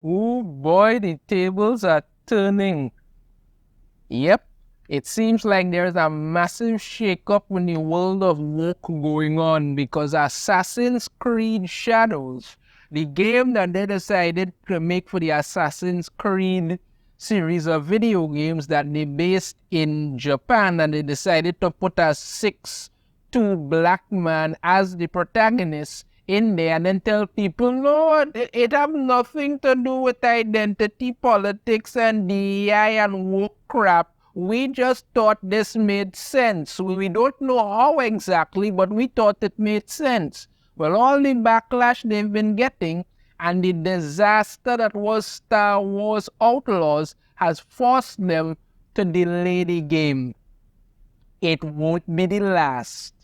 Oh boy, the tables are turning. Yep, it seems like there's a massive shake-up in the world of work going on because Assassin's Creed Shadows, the game that they decided to make for the Assassin's Creed series of video games that they based in Japan, and they decided to put a 6'2" black man as the protagonist in there and then tell people, no, it have nothing to do with identity politics and DEI and woke crap. We just thought this made sense. We don't know how exactly, but we thought it made sense. Well, all the backlash they've been getting and the disaster that was Star Wars Outlaws has forced them to delay the game. It won't be the last.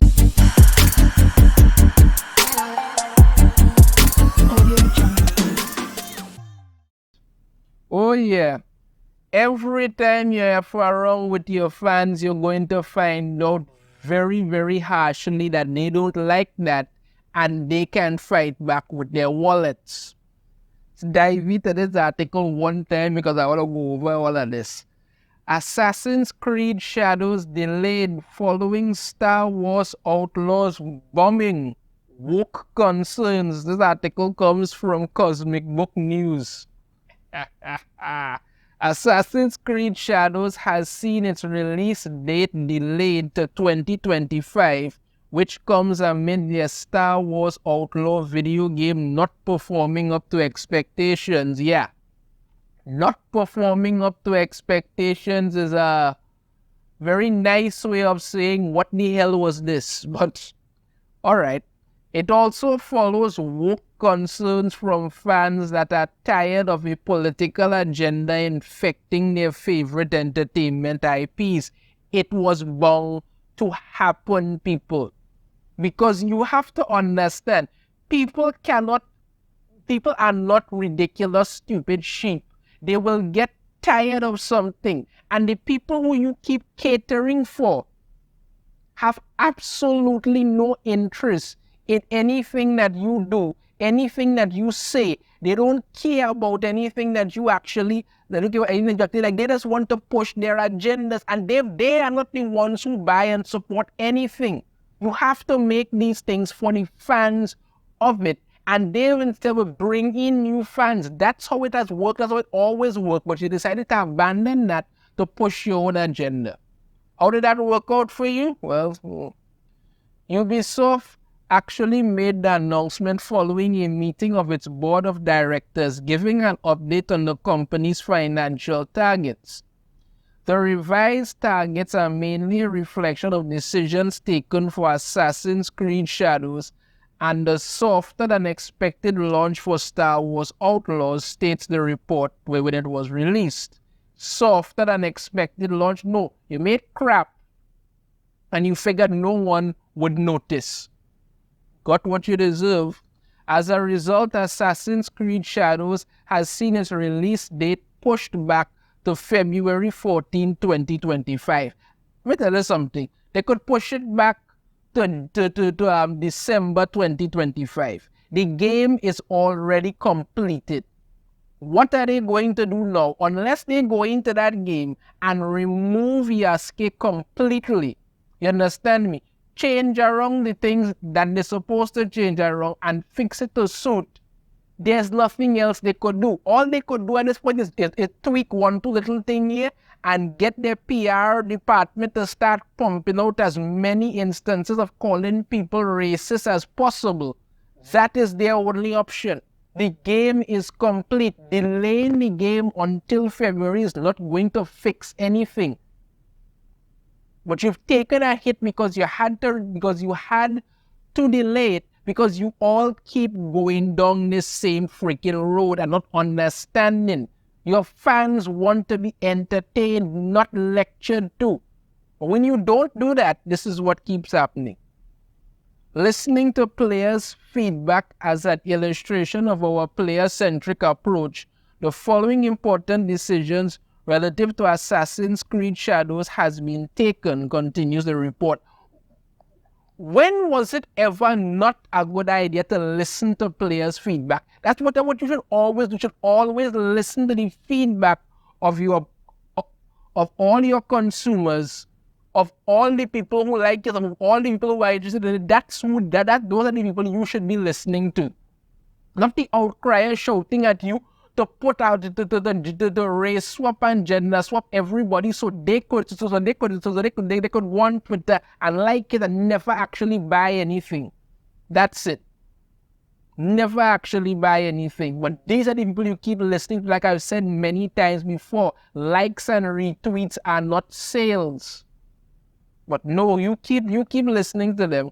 Oh yeah, every time you have around with your fans, you're going to find out very, very harshly that they don't like that and they can fight back with their wallets. Let's dive into this article one time because I want to go over all of this. Assassin's Creed Shadows delayed following Star Wars Outlaws bombing. Woke concerns. This article comes from Cosmic Book News. Assassin's Creed Shadows has seen its release date delayed to 2025, which comes amid the Star Wars Outlaw video game not performing up to expectations. Yeah, not performing up to expectations is a very nice way of saying what the hell was this, but alright. It also follows woke concerns from fans that are tired of a political agenda infecting their favorite entertainment IPs. It was bound to happen, people. Because you have to understand, people are not ridiculous, stupid sheep. They will get tired of something. And the people who you keep catering for have absolutely no interest in anything that you do, anything that you say. They don't care about anything that you actually, like they just want to push their agendas, and they are not the ones who buy and support anything. You have to make these things for the fans of it, and they instead of bring in new fans. That's how it has worked, that's how it always worked, but you decided to abandon that to push your own agenda. How did that work out for you? Well, Ubisoft actually made the announcement following a meeting of its board of directors, giving an update on the company's financial targets. The revised targets are mainly a reflection of decisions taken for Assassin's Creed Shadows and the softer than expected launch for Star Wars Outlaws, states the report when it was released. Softer than expected launch? No, you made crap and you figured no one would notice. Got what you deserve. As a result, Assassin's Creed Shadows has seen its release date pushed back to February 14, 2025. Let me tell you something. They could push it back to December 2025. The game is already completed. What are they going to do now? Unless they go into that game and remove Yasuke completely. You understand me? Change around the things that they're supposed to change around and fix it to suit. There's nothing else they could do. All they could do at this point is tweak one, two little thing here and get their PR department to start pumping out as many instances of calling people racist as possible. That is their only option. The game is complete. Delaying the game until February is not going to fix anything. But you've taken a hit because you had to delay it, because you all keep going down this same freaking road and not understanding. Your fans want to be entertained, not lectured to. But when you don't do that, this is what keeps happening. Listening to players' feedback as an illustration of our player-centric approach, the following important decisions relative to Assassin's Creed Shadows has been taken, continues the report. When was it ever not a good idea to listen to players' feedback? That's what you should always do. You should always listen to the feedback of all your consumers, of all the people who like it, of all the people who are interested in it. Those are the people you should be listening to. Not the outcriers shouting at you to put out the race swap and gender swap everybody so they could want Twitter and like it and never actually buy anything. That's it. Never actually buy anything. But these are the people you keep listening to. Like I've said many times before, likes and retweets are not sales. But no, you keep listening to them.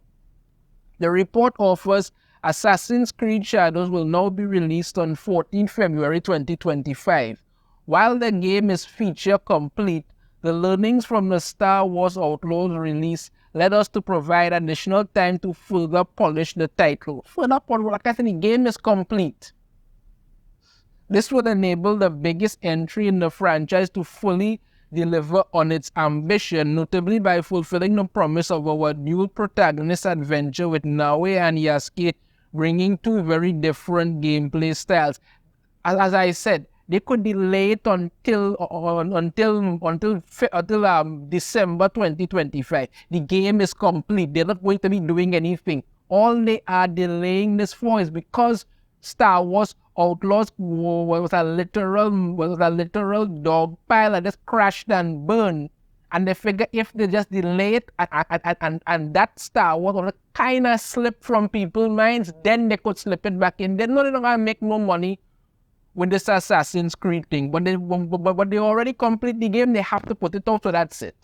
The report offers Assassin's Creed Shadows will now be released on 14 February 2025. While the game is feature complete, the learnings from the Star Wars Outlaws release led us to provide additional time to further polish the title. Like I said, the game is complete. This would enable the biggest entry in the franchise to fully deliver on its ambition, notably by fulfilling the promise of our dual protagonist adventure with Nawe and Yasuke, bringing two very different gameplay styles. As I said, they could delay it until December 2025. The game is complete. They're not going to be doing anything. All they are delaying this for is because Star Wars Outlaws was a literal dog pile that just crashed and burned. And they figure if they just delay it and that Star Wars will kind of slip from people's minds, then they could slip it back in. They're not going to make no money with this Assassin's Creed thing. But they already complete the game, they have to put it out, so that's it.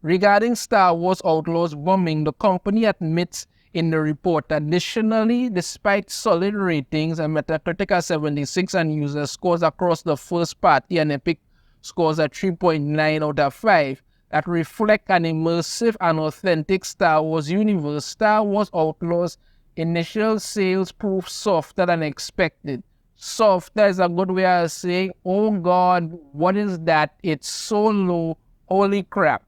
Regarding Star Wars Outlaws bombing, the company admits in the report, additionally, despite solid ratings and Metacritic at 76 and user scores across the first party and Epic scores at 3.9 out of 5 that reflect an immersive and authentic Star Wars universe, Star Wars Outlaws initial sales proved softer than expected. Softer is a good way of saying, oh God, what is that? It's so low, holy crap.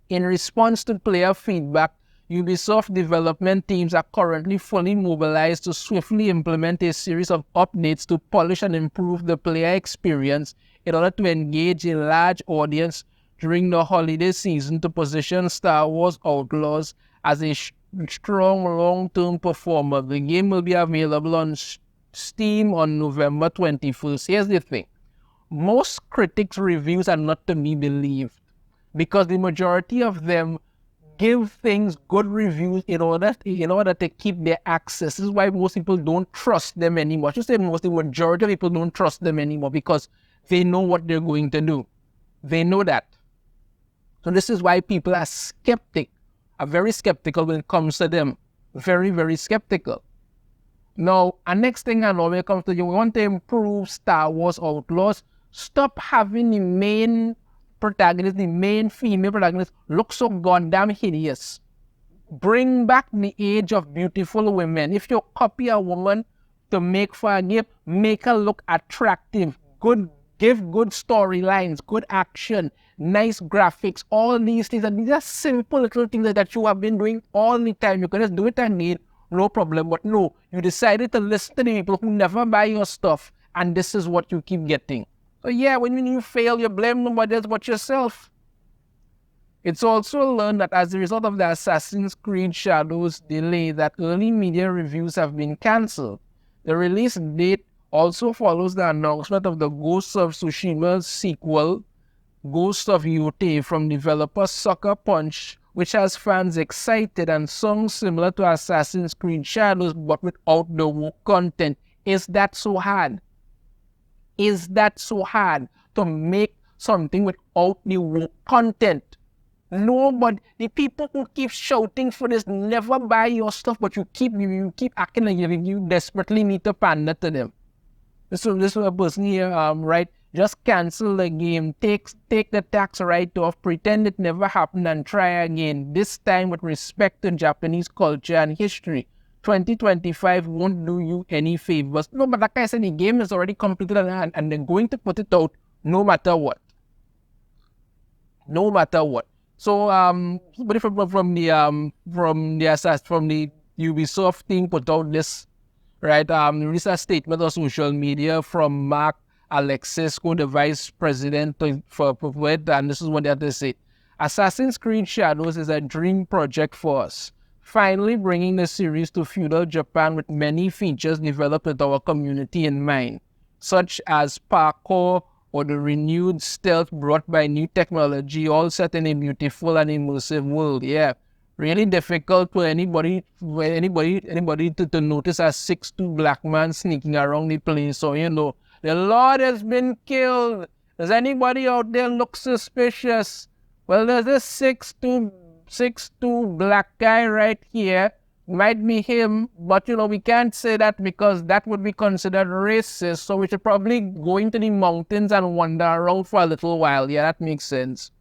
In response to player feedback, Ubisoft development teams are currently fully mobilized to swiftly implement a series of updates to polish and improve the player experience in order to engage a large audience during the holiday season to position Star Wars Outlaws as a strong long-term performer. The game will be available on Steam on November 21st. Here's the thing. Most critics' reviews are not to be believed because the majority of them give things good reviews in order to keep their access. This is why most people don't trust them anymore. I should say most, the majority of people don't trust them anymore because they know what they're going to do. They know that. So this is why people are very skeptical when it comes to them. Very, very skeptical. Now, and next thing I know, when it comes to you, we want to improve Star Wars Outlaws. Stop having the main protagonist, the main female protagonist, look so goddamn hideous. Bring back the age of beautiful women. If you copy a woman to make for a game, make her look attractive. Give good storylines, good action, nice graphics, all these things. And these are simple little things that you have been doing all the time. You can just do it again, no problem. But no, you decided to listen to the people who never buy your stuff, and this is what you keep getting. So yeah, when you fail, you blame nobody else but yourself. It's also learned that as a result of the Assassin's Creed Shadows delay, that early media reviews have been cancelled. The release date also follows the announcement of the Ghost of Tsushima sequel, Ghost of Yotei, from developer Sucker Punch, which has fans excited and songs similar to Assassin's Creed Shadows but without the woke content. Is that so hard? Is that so hard to make something without the woke content? No, but the people who keep shouting for this never buy your stuff, but you keep acting like you desperately need to pander to them. This is a person here, right? Just cancel the game, take the tax write-off, pretend it never happened and try again. This time with respect to Japanese culture and history. 2025 won't do you any favors. No, but like I said, the game is already completed and they're going to put it out no matter what. No matter what. So somebody from the Ubisoft team put out this, right, released a statement on social media from Mark Alexis, who the vice president for it, and this is what they had to say. Assassin's Creed Shadows is a dream project for us, finally bringing the series to feudal Japan with many features developed with our community in mind, such as parkour or the renewed stealth brought by new technology, all set in a beautiful and immersive world. Yeah, really difficult for anybody to notice a 6'2" black man sneaking around the place. So, the Lord has been killed. Does anybody out there look suspicious? Well, there's this 6'2" black guy right here. Might be him, but we can't say that because that would be considered racist. So we should probably go into the mountains and wander around for a little while. Yeah, that makes sense.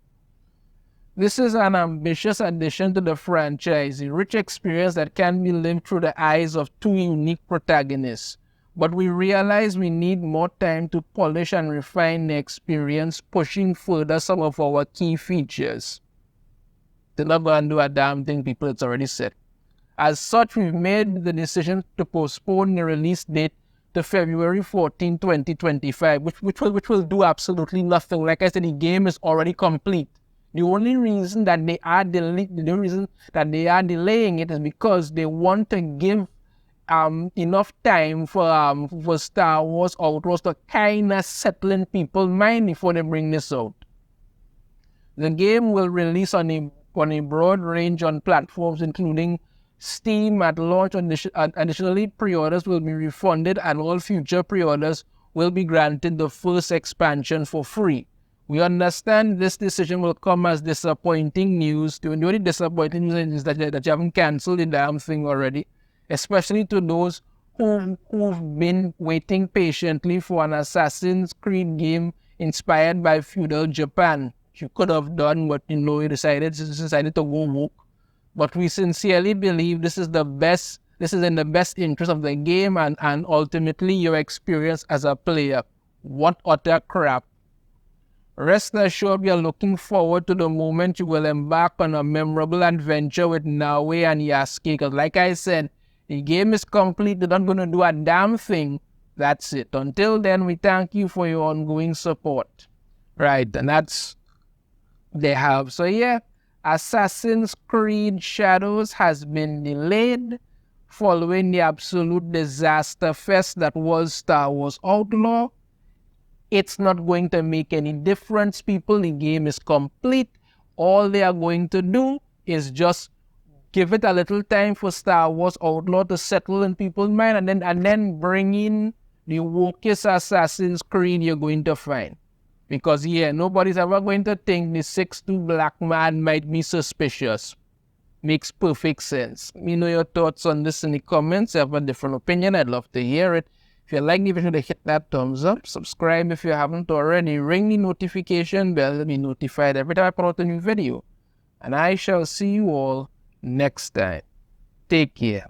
This is an ambitious addition to the franchise, a rich experience that can be lived through the eyes of two unique protagonists. But we realize we need more time to polish and refine the experience, pushing further some of our key features. They're not going to do a damn thing, people, it's already said. As such, we've made the decision to postpone the release date to February 14, 2025, which will do absolutely nothing. Like I said, the game is already complete. The only reason that they are delaying it is because they want to give enough time for Star Wars Outlaws to kind of settle in people's mind before they bring this out. The game will release on a broad range on platforms, including Steam at launch. Additionally, pre-orders will be refunded and all future pre-orders will be granted the first expansion for free. We understand this decision will come as disappointing news. The only disappointing news is that you haven't cancelled the damn thing already, especially to those who've been waiting patiently for an Assassin's Creed game inspired by feudal Japan. You could have done, but you decided to go woke. But we sincerely believe this is in the best interest of the game and ultimately your experience as a player. What utter crap. Rest assured, we are looking forward to the moment you will embark on a memorable adventure with Nawe and Yasuke. Because like I said, the game is complete. They're not going to do a damn thing. That's it. Until then, we thank you for your ongoing support. Right, and that's they have. So yeah, Assassin's Creed Shadows has been delayed following the absolute disaster fest that was Star Wars Outlaw. It's not going to make any difference, people. The game is complete. All they are going to do is just give it a little time for Star Wars Outlaw to settle in people's mind, and then bring in the wokest Assassin's Creed you're going to find. Because, yeah, nobody's ever going to think the 6'2" black man might be suspicious. Makes perfect sense. Let me know your thoughts on this in the comments. If you have a different opinion, I'd love to hear it. If you like the video, hit that thumbs up. Subscribe if you haven't already. Ring the notification bell to be notified every time I put out a new video. And I shall see you all next time. Take care.